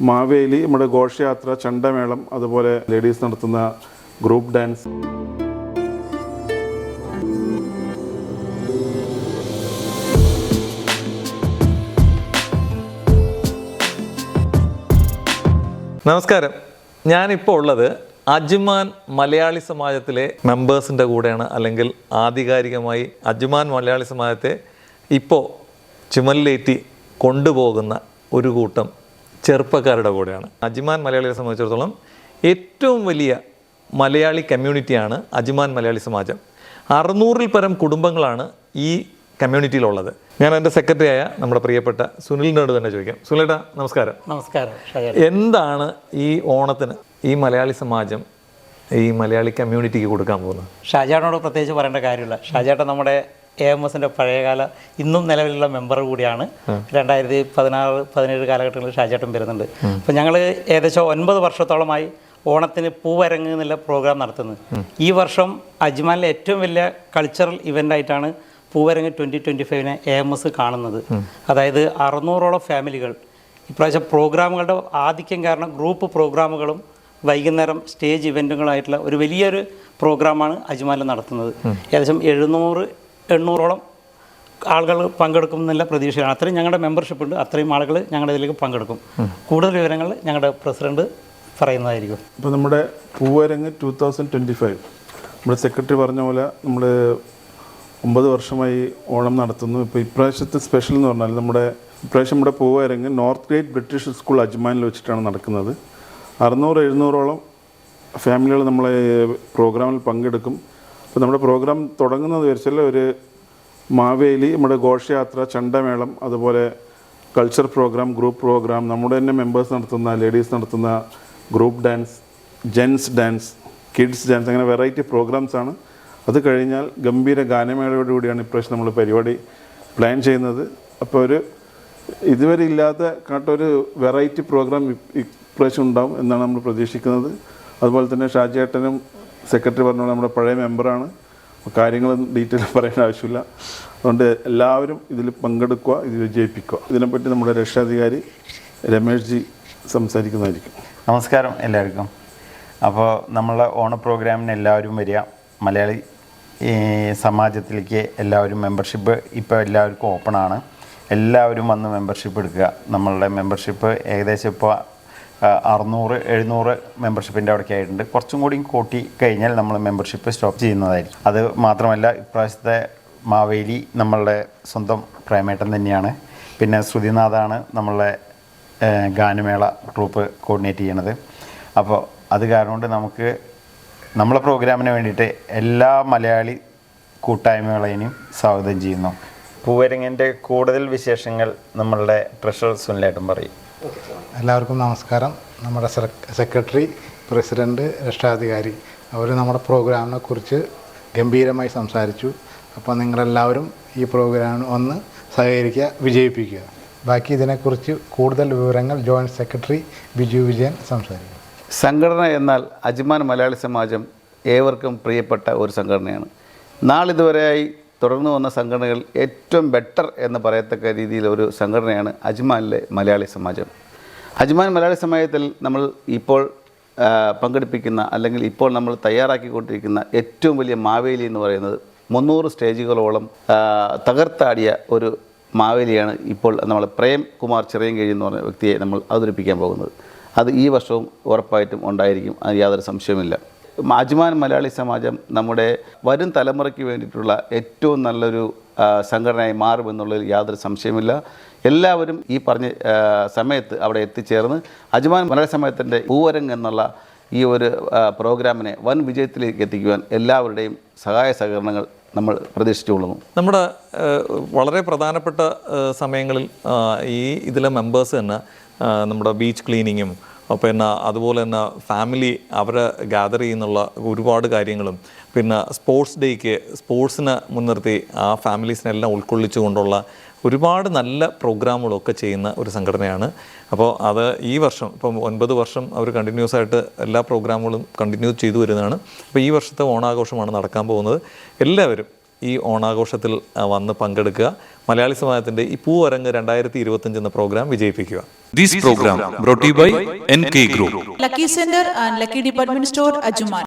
മാവേലി, നമ്മുടെ ഘോഷയാത്ര, ചണ്ടമേളം, അതുപോലെ ലേഡീസ് നടത്തുന്ന ഗ്രൂപ്പ് ഡാൻസ്. നമസ്കാരം. ഞാനിപ്പോൾ ഉള്ളത് അജ്മാൻ മലയാളി സമാജത്തിലെ മെമ്പേഴ്സിൻ്റെ കൂടെയാണ്, അല്ലെങ്കിൽ ആധികാരികമായി അജ്മാൻ മലയാളി സമാജത്തെ ഇപ്പോൾ ചുമലിലേറ്റി കൊണ്ടുപോകുന്ന ഒരു കൂട്ടം ചെറുപ്പക്കാരുടെ കൂടെയാണ്. അജ്മാൻ മലയാളിയെ സംബന്ധിച്ചിടത്തോളം ഏറ്റവും വലിയ മലയാളി കമ്മ്യൂണിറ്റിയാണ് അജ്മാൻ മലയാളി സമാജം. 600-ൽ പരം കുടുംബങ്ങളാണ് ഈ കമ്മ്യൂണിറ്റിയിലുള്ളത്. ഞാൻ എൻ്റെ സെക്രട്ടറിയായ നമ്മുടെ പ്രിയപ്പെട്ട സുനിലിനോട് തന്നെ ചോദിക്കാം. സുനിലേട്ടാ, നമസ്കാരം. നമസ്കാരം. എന്താണ് ഈ ഓണത്തിന് ഈ മലയാളി സമാജം ഈ മലയാളി കമ്മ്യൂണിറ്റിക്ക് കൊടുക്കാൻ പോകുന്നത്? ഷാജാനോട് പ്രത്യേകിച്ച് പറയേണ്ട കാര്യമില്ല. ഷാജാട്ടൻ നമ്മുടെ AMSൻ്റെ പഴയകാല ഇന്നും നിലവിലുള്ള മെമ്പർ കൂടിയാണ്. 2016-17 കാലഘട്ടങ്ങളിൽ ഷാജാട്ടൻ വരുന്നുണ്ട്. അപ്പോൾ ഞങ്ങൾ ഏകദേശം 9 വർഷത്തോളമായി ഓണത്തിന് പൂവരങ്ങ് എന്നുള്ള പ്രോഗ്രാം നടത്തുന്നത്. ഈ വർഷം അജ്മാനിലെ ഏറ്റവും വലിയ കൾച്ചറൽ ഇവൻ്റായിട്ടാണ് പൂവരങ്ങ് 2025-നെ AMS കാണുന്നത്. അതായത് 600ഓളം ഫാമിലികൾ. ഇപ്രാവശ്യം പ്രോഗ്രാമുകളുടെ ആധിക്യം കാരണം ഗ്രൂപ്പ് പ്രോഗ്രാമുകളും വൈകുന്നേരം സ്റ്റേജ് ഇവൻറ്റുകളായിട്ടുള്ള ഒരു വലിയൊരു പ്രോഗ്രാമാണ് അജ്മാനിൽ നടത്തുന്നത്. ഏകദേശം 700-800ഓളം ആളുകൾ പങ്കെടുക്കും എന്നുള്ള പ്രതീക്ഷയാണ്. അത്രയും ഞങ്ങളുടെ മെമ്പർഷിപ്പ് ഉണ്ട്. അത്രയും ആളുകൾ ഞങ്ങളുടെ ഇതിലേക്ക് പങ്കെടുക്കും. കൂടുതൽ വിവരങ്ങൾ ഞങ്ങളുടെ പ്രസിഡന്റ് പറയുന്നതായിരിക്കും. ഇപ്പോൾ നമ്മുടെ പൂവരങ്ങ് 2025 നമ്മുടെ സെക്രട്ടറി പറഞ്ഞ പോലെ നമ്മൾ 9 വർഷമായി ഓണം നടത്തുന്നു. ഇപ്പോൾ ഇപ്രാവശ്യത്തെ സ്പെഷ്യൽ എന്ന് പറഞ്ഞാൽ ഇപ്രാവശ്യം നമ്മുടെ പൂവരങ്ങ് നോർത്ത് ഗ്രേറ്റ് ബ്രിട്ടീഷ് സ്കൂൾ അജ്മാനിൽ വെച്ചിട്ടാണ് നടക്കുന്നത്. 600-700ഓളം ഫാമിലികൾ നമ്മളെ പ്രോഗ്രാമിൽ പങ്കെടുക്കും. അപ്പോൾ നമ്മുടെ പ്രോഗ്രാം തുടങ്ങുന്നത് വെച്ചാൽ ഒരു മാവേലി, നമ്മുടെ ഘോഷയാത്ര, ചണ്ടമേളം, അതുപോലെ കൾച്ചർ പ്രോഗ്രാം, ഗ്രൂപ്പ് പ്രോഗ്രാം, നമ്മുടെ തന്നെ മെമ്പേഴ്സ് നടത്തുന്ന ലേഡീസ് നടത്തുന്ന group dance, gents dance, kids dance, അങ്ങനെ വെറൈറ്റി പ്രോഗ്രാംസാണ്. അത് കഴിഞ്ഞാൽ ഗംഭീര ഗാനമേളയോടുകൂടിയാണ് ഇപ്രാവശ്യം നമ്മൾ പരിപാടി പ്ലാൻ ചെയ്യുന്നത്. അപ്പോൾ ഒരു ഇതുവരെ ഇല്ലാത്ത കാട്ടൊരു വെറൈറ്റി പ്രോഗ്രാം ഇപ്രാവശ്യം ഉണ്ടാവും എന്നാണ് നമ്മൾ പ്രതീക്ഷിക്കുന്നത്. അതുപോലെ തന്നെ ഷാജിയേട്ടനും സെക്രട്ടറി പറഞ്ഞ നമ്മുടെ പഴയ മെമ്പറാണ്. കാര്യങ്ങളൊന്നും ഡീറ്റെയിൽ പറയേണ്ട ആവശ്യമില്ല. അതുകൊണ്ട് എല്ലാവരും ഇതിൽ പങ്കെടുക്കുക, ഇത് വിജയിപ്പിക്കുക. ഇതിനെപ്പറ്റി നമ്മുടെ രക്ഷാധികാരി രമേഷ് ജി സംസാരിക്കുന്നതായിരിക്കും. നമസ്കാരം എല്ലാവർക്കും. അപ്പോൾ നമ്മളെ ഓണ പ്രോഗ്രാമിന് എല്ലാവരും വരിക. മലയാളി സമാജത്തിലേക്ക് എല്ലാവരും മെമ്പർഷിപ്പ് ഇപ്പോൾ എല്ലാവർക്കും ഓപ്പണാണ്. എല്ലാവരും വന്ന് മെമ്പർഷിപ്പ് എടുക്കുക. നമ്മളുടെ മെമ്പർഷിപ്പ് ഏകദേശം ഇപ്പോൾ 600-700 മെമ്പർഷിപ്പിൻ്റെ അവിടേക്ക് ആയിട്ടുണ്ട്. കുറച്ചും കൂടി കൂട്ടി കഴിഞ്ഞാൽ നമ്മൾ മെമ്പർഷിപ്പ് സ്റ്റോപ്പ് ചെയ്യുന്നതായിരിക്കും. അത് മാത്രമല്ല, ഇപ്രാവശ്യത്തെ മാവേലി നമ്മളുടെ സ്വന്തം പ്രേമേട്ടൻ തന്നെയാണ്. പിന്നെ ശ്രുതിനാഥാണ് നമ്മളുടെ ഗാനമേള ട്രൂപ്പ് കോർഡിനേറ്റ് ചെയ്യണത്. അപ്പോൾ അത് കാരണം കൊണ്ട് നമുക്ക് നമ്മളെ പ്രോഗ്രാമിന് വേണ്ടിയിട്ട് എല്ലാ മലയാളി കൂട്ടായ്മകളെയും സ്വാഗതം ചെയ്യുന്നു. പൂവരങ്ങിൻ്റെ കൂടുതൽ വിശേഷങ്ങൾ നമ്മളുടെ ട്രഷറർ സുനിലേട്ടൻ പറയും. എല്ലാവർക്കും നമസ്കാരം. നമ്മുടെ സെക്രട്ടറി, പ്രസിഡൻറ്റ്, രക്ഷാധികാരി അവർ നമ്മുടെ പ്രോഗ്രാമിനെ കുറിച്ച് ഗംഭീരമായി സംസാരിച്ചു. അപ്പോൾ നിങ്ങളെല്ലാവരും ഈ പ്രോഗ്രാമിന് ഒന്ന് സഹകരിക്കുക, വിജയിപ്പിക്കുക. ബാക്കി ഇതിനെക്കുറിച്ച് കൂടുതൽ വിവരങ്ങൾ ജോയിൻറ്റ് സെക്രട്ടറി ബിജു വിജയൻ സംസാരിക്കും. സംഘടന എന്നാൽ അജ്മാൻ മലയാളി സമാജം ഏവർക്കും പ്രിയപ്പെട്ട ഒരു സംഘടനയാണ്. നാളിതുവരെയായി തുടർന്നു വന്ന സംഘടനകൾ ഏറ്റവും ബെറ്റർ എന്ന് പറയത്തക്ക രീതിയിൽ ഒരു സംഘടനയാണ് അജ്മാനിലെ മലയാളി സമാജം. അജ്മാൻ മലയാളി സമാജത്തിൽ നമ്മൾ ഇപ്പോൾ പങ്കെടുപ്പിക്കുന്ന, അല്ലെങ്കിൽ ഇപ്പോൾ നമ്മൾ തയ്യാറാക്കിക്കൊണ്ടിരിക്കുന്ന ഏറ്റവും വലിയ മാവേലി എന്ന് പറയുന്നത് 300 സ്റ്റേജുകളോളം തകർത്താടിയ ഒരു മാവേലിയാണ് ഇപ്പോൾ നമ്മൾ പ്രേം കുമാർ ചിറയൻകീഴ് എന്ന് പറഞ്ഞ വ്യക്തിയെ നമ്മൾ അവതരിപ്പിക്കാൻ പോകുന്നത്. അത് ഈ വർഷവും ഉറപ്പായിട്ടും ഉണ്ടായിരിക്കും, അത് യാതൊരു സംശയവുമില്ല. അജ്മാൻ മലയാളി സമാജം നമ്മുടെ വരും തലമുറയ്ക്ക് വേണ്ടിയിട്ടുള്ള ഏറ്റവും നല്ലൊരു സംഘടനയായി മാറുമെന്നുള്ളതിൽ യാതൊരു സംശയമില്ല. എല്ലാവരും ഈ പറഞ്ഞ സമയത്ത് അവിടെ എത്തിച്ചേർന്ന് അജ്മാൻ മലയാളി സമാജത്തിൻ്റെ പൂവരങ്ങ് എന്നുള്ള ഈ ഒരു പ്രോഗ്രാമിനെ വൻ വിജയത്തിലേക്ക് എത്തിക്കുവാൻ എല്ലാവരുടെയും സഹായ സഹകരണങ്ങൾ നമ്മൾ പ്രതീക്ഷിച്ചുകൊള്ളുന്നു. നമ്മുടെ വളരെ പ്രധാനപ്പെട്ട സമയങ്ങളിൽ ഈ ഇതിലെ മെമ്പേഴ്സ് തന്നെ നമ്മുടെ ബീച്ച് ക്ലീനിങ്ങും പിന്നെ അതുപോലെ തന്നെ ഫാമിലി അവരെ ഗ്യാദർ ചെയ്യുന്നുള്ള ഒരുപാട് കാര്യങ്ങളും, പിന്നെ സ്പോർട്സ് ഡേക്ക് സ്പോർട്സിനെ മുൻനിർത്തി ആ ഫാമിലീസിനെല്ലാം ഉൾക്കൊള്ളിച്ചുകൊണ്ടുള്ള ഒരുപാട് നല്ല പ്രോഗ്രാമുകളൊക്കെ ചെയ്യുന്ന ഒരു സംഘടനയാണ്. അപ്പോൾ അത് ഈ വർഷം ഇപ്പം 9 വർഷം അവർ കണ്ടിന്യൂസ് ആയിട്ട് എല്ലാ പ്രോഗ്രാമുകളും കണ്ടിന്യൂ ചെയ്തു വരുന്നതാണ്. അപ്പോൾ ഈ വർഷത്തെ ഓണാഘോഷമാണ് നടക്കാൻ പോകുന്നത്. എല്ലാവരും ഈ ഓണാഘോഷത്തിൽ വന്ന് പങ്കെടുക്കുക. മലയാളി സമാജത്തിൻ്റെ ഈ പൂവരങ്ങ് 2025 എന്ന programme വിജയിപ്പിക്കുക. This program brought to you by NK Group. Lucky Center and Lucky Department Store, Ajuman.